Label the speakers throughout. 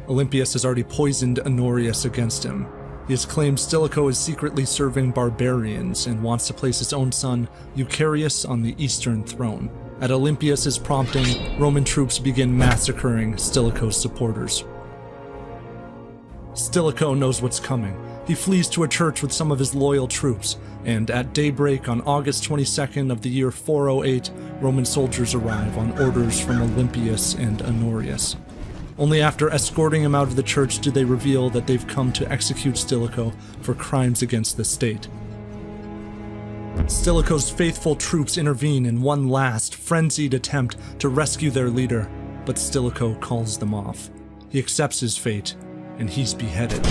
Speaker 1: Olympius has already poisoned Honorius against him. He has claimed Stilicho is secretly serving barbarians and wants to place his own son, Eucharius, on the Eastern throne. At Olympius's prompting, Roman troops begin massacring Stilicho's supporters. Stilicho knows what's coming. He flees to a church with some of his loyal troops, and at daybreak on August 22nd of the year 408, Roman soldiers arrive on orders from Olympius and Honorius. Only after escorting him out of the church do they reveal that they've come to execute Stilicho for crimes against the state. Stilicho's faithful troops intervene in one last, frenzied attempt to rescue their leader, but Stilicho calls them off. He accepts his fate, and he's beheaded.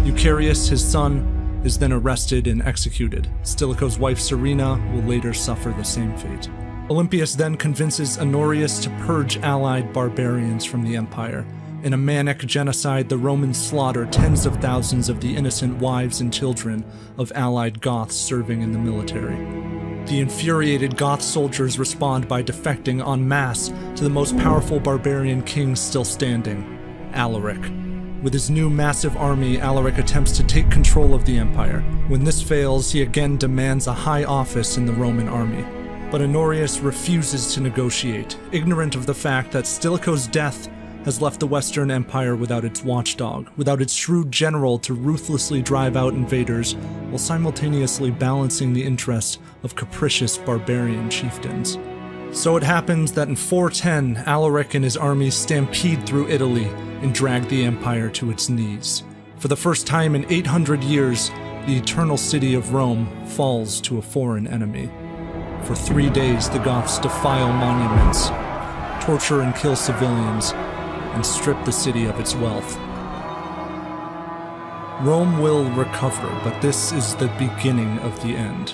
Speaker 1: Eucharius, his son, is then arrested and executed. Stilicho's wife Serena will later suffer the same fate. Olympius then convinces Honorius to purge allied barbarians from the empire. In a manic genocide, the Romans slaughter tens of thousands of the innocent wives and children of allied Goths serving in the military. The infuriated Goth soldiers respond by defecting en masse to the most powerful barbarian king still standing, Alaric. With his new massive army, Alaric attempts to take control of the empire. When this fails, he again demands a high office in the Roman army. But Honorius refuses to negotiate, ignorant of the fact that Stilicho's death has left the Western Empire without its watchdog, without its shrewd general to ruthlessly drive out invaders, while simultaneously balancing the interests of capricious barbarian chieftains. So it happens that in 410, Alaric and his army stampede through Italy and drag the empire to its knees. For the first time in 800 years, the eternal city of Rome falls to a foreign enemy. For 3 days, the Goths defile monuments, torture and kill civilians, and strip the city of its wealth. Rome will recover, but this is the beginning of the end.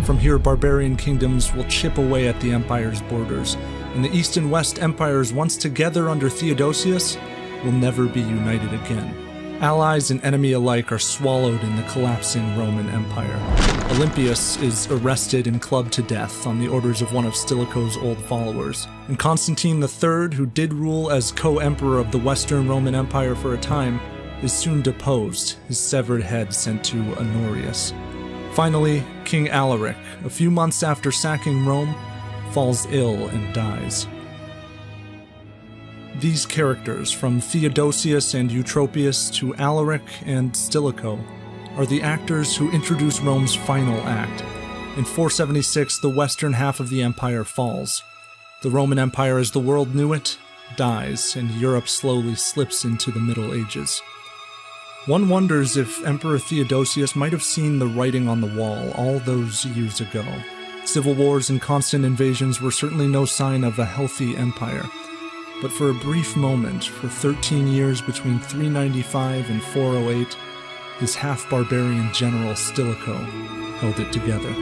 Speaker 1: From here, barbarian kingdoms will chip away at the empire's borders, and the East and West empires, once together under Theodosius, will never be united again. Allies and enemy alike are swallowed in the collapsing Roman Empire. Olympius is arrested and clubbed to death on the orders of one of Stilicho's old followers, and Constantine III, who did rule as co-emperor of the Western Roman Empire for a time, is soon deposed, his severed head sent to Honorius. Finally, King Alaric, a few months after sacking Rome, falls ill and dies. These characters, from Theodosius and Eutropius to Alaric and Stilicho, are the actors who introduce Rome's final act. In 476, the western half of the empire falls. The Roman Empire as the world knew it dies, and Europe slowly slips into the Middle Ages. One wonders if Emperor Theodosius might have seen the writing on the wall all those years ago. Civil wars and constant invasions were certainly no sign of a healthy empire. But for a brief moment, for 13 years between 395 and 408, his half-barbarian general Stilicho held it together.